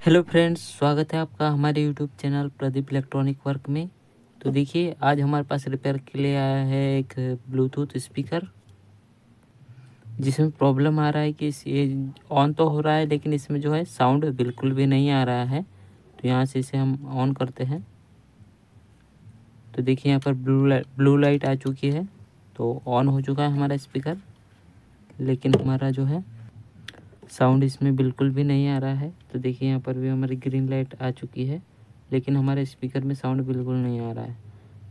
Hello friends, स्वागत है आपका हमारे YouTube channel Pradeep electronic work में। तो देखिए, आज हमारे पास रिपेयर के लिए आया है एक ब्लूटूथ स्पीकर, जिसमें प्रॉब्लम आ रहा है कि ये ऑन तो हो रहा है लेकिन इसमें जो है साउंड बिल्कुल भी नहीं आ रहा है। तो यहाँ से इसे हम ऑन करते हैं तो देखिए यहाँ पर ब्लू लाइट आ चुकी है। तो ऑन हो चुका है हमारा स्पीकर, लेकिन हमारा जो है साउंड इसमें बिल्कुल भी नहीं आ रहा है। तो देखिए यहाँ पर भी हमारी ग्रीन लाइट आ चुकी है, लेकिन हमारे स्पीकर में साउंड बिल्कुल नहीं आ रहा है।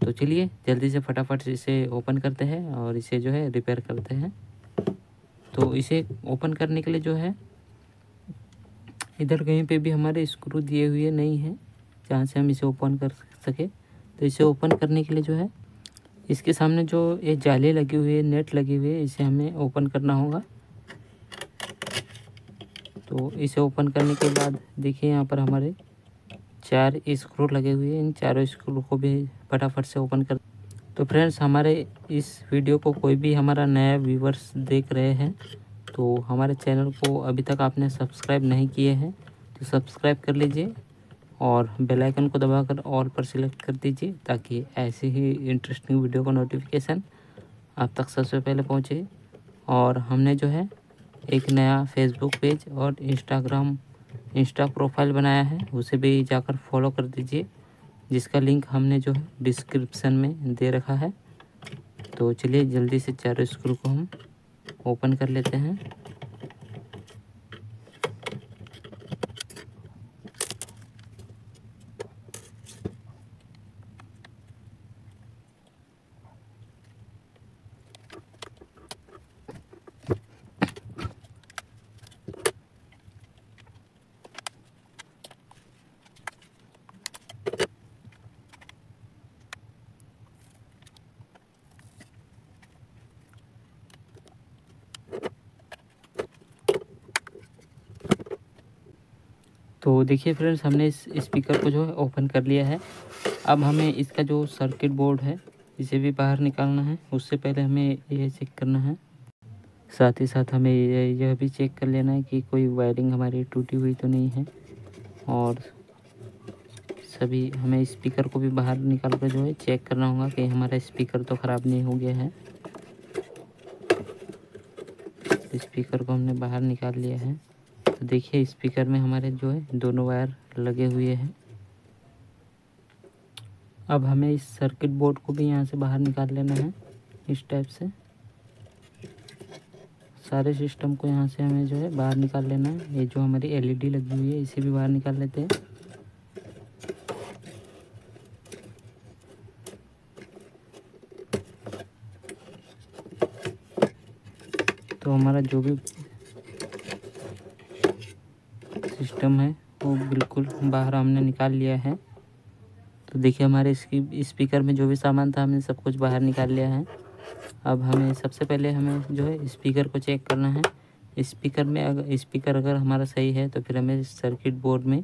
तो चलिए जल्दी से फटाफट से इसे ओपन करते हैं और इसे जो है रिपेयर करते हैं। तो इसे ओपन करने के लिए जो है इधर कहीं पे भी हमारे स्क्रू दिए हुए नहीं हैं जहाँ से हम इसे ओपन कर सके। तो इसे ओपन करने के लिए जो है इसके सामने जो ये जाली लगी हुई है, नेट लगी हुई है, इसे हमें ओपन करना होगा। तो इसे ओपन करने के बाद देखिए यहाँ पर हमारे 4 स्क्रू लगे हुए हैं। इन चारों स्क्रू को भी फटाफट से ओपन कर। तो फ्रेंड्स, हमारे इस वीडियो को कोई भी हमारा नया व्यूवर्स देख रहे हैं तो हमारे चैनल को अभी तक आपने सब्सक्राइब नहीं किए हैं तो सब्सक्राइब कर लीजिए और बेल आइकन को दबाकर ऑल पर सिलेक्ट कर दीजिए, ताकि ऐसे ही इंटरेस्टिंग वीडियो का नोटिफिकेशन आप तक सबसे पहले पहुँचे। और हमने जो है एक नया फेसबुक पेज और इंस्टा प्रोफाइल बनाया है, उसे भी जाकर फॉलो कर दीजिए, जिसका लिंक हमने जो है डिस्क्रिप्शन में दे रखा है। तो चलिए जल्दी से चारों स्क्रू को हम ओपन कर लेते हैं। तो देखिए फ्रेंड्स, हमने इस स्पीकर को जो है ओपन कर लिया है। अब हमें इसका जो सर्किट बोर्ड है इसे भी बाहर निकालना है। उससे पहले हमें यह चेक करना है, साथ ही साथ हमें यह भी चेक कर लेना है कि कोई वायरिंग हमारी टूटी हुई तो नहीं है। और सभी हमें स्पीकर को भी बाहर निकाल कर जो है चेक करना होगा कि हमारा स्पीकर तो ख़राब नहीं हो गया है। स्पीकर को हमने बाहर निकाल लिया है। तो देखिए स्पीकर में हमारे जो है दोनों वायर लगे हुए हैं। अब हमें इस सर्किट बोर्ड को भी यहाँ से बाहर निकाल लेना है। इस टाइप से सारे सिस्टम को यहाँ से हमें जो है बाहर निकाल लेना है। ये जो हमारी एलईडी लगी हुई है इसे भी बाहर निकाल लेते हैं। तो हमारा जो भी सिस्टम है वो बिल्कुल बाहर हमने निकाल लिया है। तो देखिए हमारे इसकी स्पीकर में जो भी सामान था हमने सब कुछ बाहर निकाल लिया है। अब हमें सबसे पहले हमें जो है स्पीकर को चेक करना है। स्पीकर अगर हमारा सही है तो फिर हमें सर्किट बोर्ड में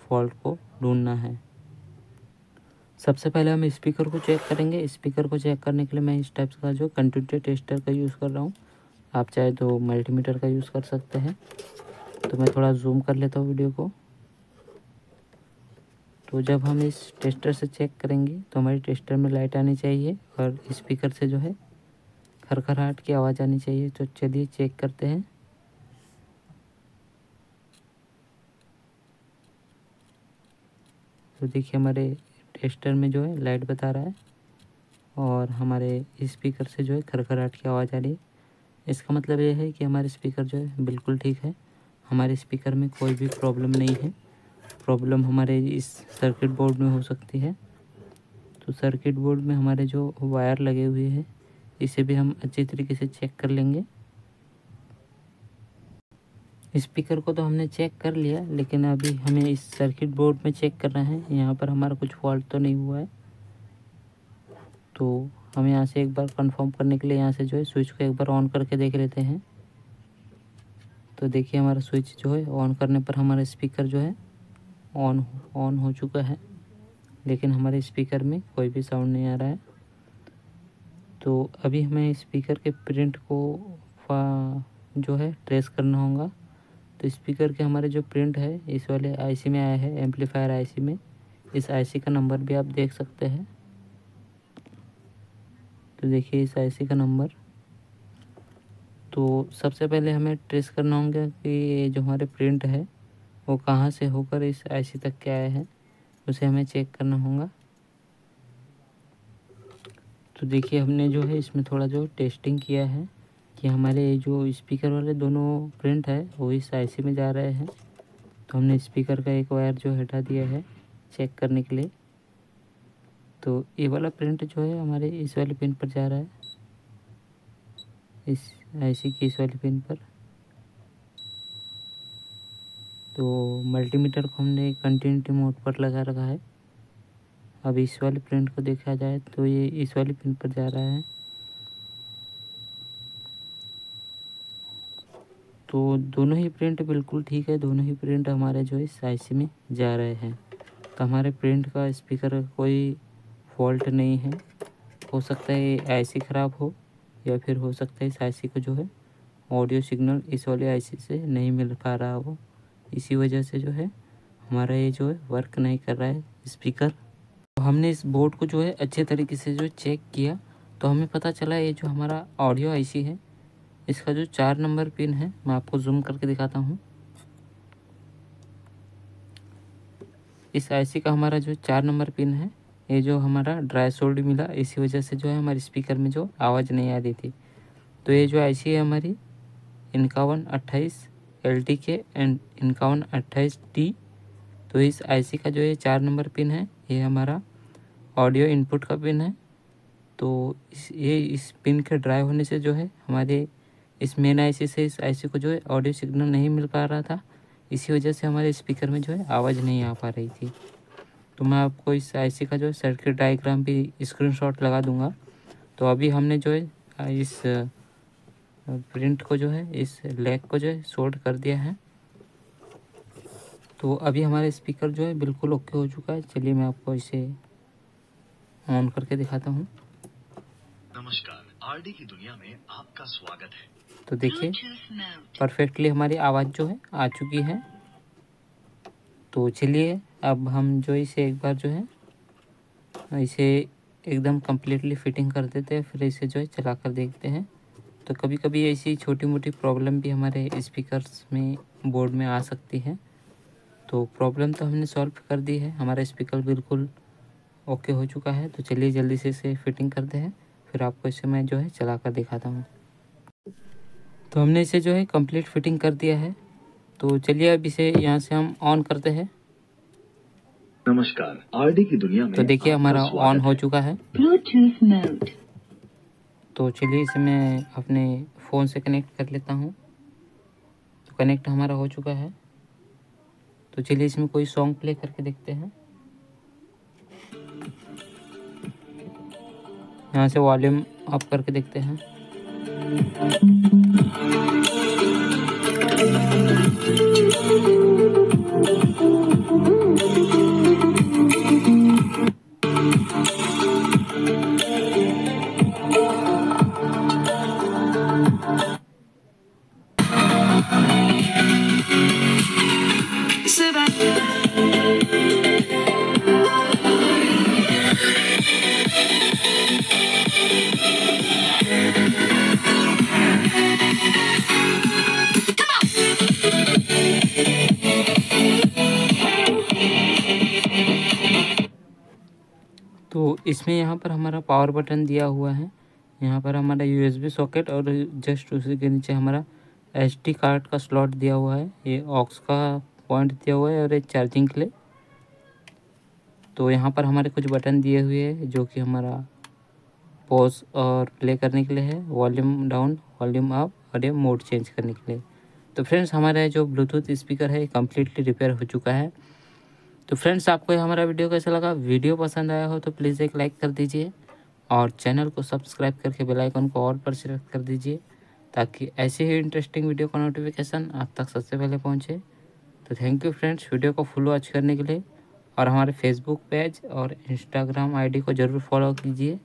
फॉल्ट को ढूंढना है। सबसे पहले हम स्पीकर को चेक करेंगे। स्पीकर को चेक करने के लिए मैं इस टाइप का जो कंट्यूटर टेस्टर का यूज़ कर रहा हूँ। आप चाहे तो मल्टीमीटर का यूज़ कर सकते हैं। तो मैं थोड़ा जूम कर लेता हूँ वीडियो को। तो जब हम इस टेस्टर से चेक करेंगे तो हमारी टेस्टर में लाइट आनी चाहिए और स्पीकर से जो है खरखराहट की आवाज़ आनी चाहिए। तो चलिए चेक करते हैं। तो देखिए हमारे टेस्टर में जो है लाइट बता रहा है और हमारे स्पीकर से जो है खरखराहट की आवाज़ आ रही है। इसका मतलब ये है कि हमारे स्पीकर जो है बिल्कुल ठीक है। हमारे स्पीकर में कोई भी प्रॉब्लम नहीं है। प्रॉब्लम हमारे इस सर्किट बोर्ड में हो सकती है। तो सर्किट बोर्ड में हमारे जो वायर लगे हुए हैं इसे भी हम अच्छी तरीके से चेक कर लेंगे। स्पीकर को तो हमने चेक कर लिया, लेकिन अभी हमें इस सर्किट बोर्ड में चेक करना है यहाँ पर हमारा कुछ फॉल्ट तो नहीं हुआ है। तो हम यहाँ से एक बार कंफर्म करने के लिए यहाँ से जो है स्विच को एक बार ऑन करके देख लेते हैं। तो देखिए हमारा स्विच जो है ऑन करने पर हमारा स्पीकर जो है ऑन हो चुका है, लेकिन हमारे स्पीकर में कोई भी साउंड नहीं आ रहा है। तो अभी हमें स्पीकर के प्रिंट को जो है ट्रेस करना होगा। तो स्पीकर के हमारे जो प्रिंट है इस वाले आईसी में आया है, एम्पलीफायर आईसी में। इस आईसी का नंबर भी आप देख सकते हैं। तो देखिए इस आईसी का नंबर। तो सबसे पहले हमें ट्रेस करना होगा कि ये जो हमारे प्रिंट है वो कहाँ से होकर इस आईसी तक के आए हैं, उसे हमें चेक करना होगा। तो देखिए हमने जो है इसमें थोड़ा जो टेस्टिंग किया है कि हमारे जो स्पीकर वाले दोनों प्रिंट है वो इस आईसी में जा रहे हैं। तो हमने स्पीकर का एक वायर जो हटा दिया है चेक करने के लिए। तो ये वाला प्रिंट जो है हमारे इस वाले पिन पर जा रहा है, इस आईसी की इस वाली पिन पर। तो मल्टीमीटर को हमने कंटिन्यूटी मोड पर लगा रखा है। अब इस वाले प्रिंट को देखा जाए तो ये इस वाली पिन पर जा रहा है। तो दोनों ही प्रिंट बिल्कुल ठीक है, दोनों ही प्रिंट हमारे जो है इस आईसी में जा रहे हैं। तो हमारे प्रिंट का स्पीकर का कोई फॉल्ट नहीं है। हो सकता है ये आईसी ख़राब हो या फिर हो सकता है इस आईसी को जो है ऑडियो सिग्नल इस वाले आईसी से नहीं मिल पा रहा हो, इसी वजह से जो है हमारा ये जो है वर्क नहीं कर रहा है स्पीकर। तो हमने इस बोर्ड को जो है अच्छे तरीके से जो चेक किया तो हमें पता चला ये जो हमारा ऑडियो आईसी है इसका जो 4 नंबर पिन है, मैं आपको जूम करके दिखाता हूँ। इस आईसी का हमारा जो 4 नंबर पिन है ये जो हमारा ड्राई सोल्ड मिला, इसी वजह से जो है हमारे स्पीकर में जो आवाज़ नहीं आ रही थी। तो ये जो आईसी है हमारी 5128 LT के एंड 5128 T। तो इस आईसी का जो ये 4 नंबर पिन है ये हमारा ऑडियो इनपुट का पिन है। तो इस पिन के ड्राई होने से जो है हमारे इस मेन आईसी से इस आईसी को जो है ऑडियो सिग्नल नहीं मिल पा रहा था, इसी वजह से हमारे स्पीकर में जो है आवाज़ नहीं आ पा रही थी। तो मैं आपको इस आईसी का जो है सर्किट डायग्राम भी स्क्रीनशॉट लगा दूंगा। तो अभी हमने जो है इस प्रिंट को जो है इस लैग को जो है सोल्ड कर दिया है। तो अभी हमारा स्पीकर जो है बिल्कुल ओके हो चुका है। चलिए मैं आपको इसे ऑन करके दिखाता हूँ। नमस्कार, आरडी की दुनिया में आपका स्वागत है। तो देखिए परफेक्टली हमारी आवाज़ जो है आ चुकी है। तो चलिए अब हम जो इसे एक बार जो है इसे एकदम कम्प्लीटली फिटिंग कर देते हैं, फिर इसे जो है चला कर देखते हैं। तो कभी कभी ऐसी छोटी मोटी प्रॉब्लम भी हमारे स्पीकर्स में बोर्ड में आ सकती है। तो प्रॉब्लम तो हमने सॉल्व कर दी है, हमारा स्पीकर बिल्कुल ओके हो चुका है। तो चलिए जल्दी से इसे फिटिंग करते हैं, फिर आपको इसे मैं जो है चला कर दिखाता हूँ। तो हमने इसे जो है कंप्लीट फिटिंग कर दिया है। तो चलिए अब इसे यहाँ से हम ऑन करते हैं। नमस्कार, आरडी की दुनिया में तो देखिए हमारा ऑन हो चुका है। Bluetooth mode. तो चलिए इसे मैं अपने फ़ोन से कनेक्ट कर लेता हूँ। तो कनेक्ट हमारा हो चुका है। तो चलिए इसमें कोई सॉन्ग प्ले करके देखते हैं। यहाँ से वॉल्यूम अप करके देखते हैं। तो इसमें यहाँ पर हमारा पावर बटन दिया हुआ है, यहाँ पर हमारा USB सॉकेट और जस्ट उसी के नीचे हमारा SD कार्ड का स्लॉट दिया हुआ है। ये ऑक्स का पॉइंट दिया हुआ है और एक चार्जिंग के लिए। तो यहाँ पर हमारे कुछ बटन दिए हुए हैं जो कि हमारा पॉज और प्ले करने के लिए है, वॉल्यूम डाउन, वॉल्यूम अप और ये मोड चेंज करने के लिए। तो फ्रेंड्स हमारा जो ब्लूटूथ स्पीकर है कम्प्लीटली रिपेयर हो चुका है। तो फ्रेंड्स आपको हमारा वीडियो कैसा लगा? वीडियो पसंद आया हो तो प्लीज़ एक लाइक कर दीजिए और चैनल को सब्सक्राइब करके बेल आइकन को ऑल पर सिलेक्ट कर दीजिए ताकि ऐसे ही इंटरेस्टिंग वीडियो का नोटिफिकेशन आप तक सबसे पहले पहुंचे। तो थैंक यू फ्रेंड्स वीडियो को फुल वॉच करने के लिए, और हमारे फेसबुक पेज और इंस्टाग्राम ID को ज़रूर फॉलो कीजिए।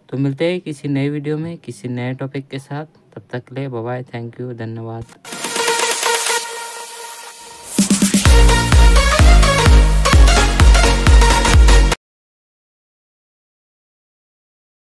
तो मिलते हैं किसी नए वीडियो में किसी नए टॉपिक के साथ, तब तक के लिए बाय बाय, थैंक यू, धन्यवाद।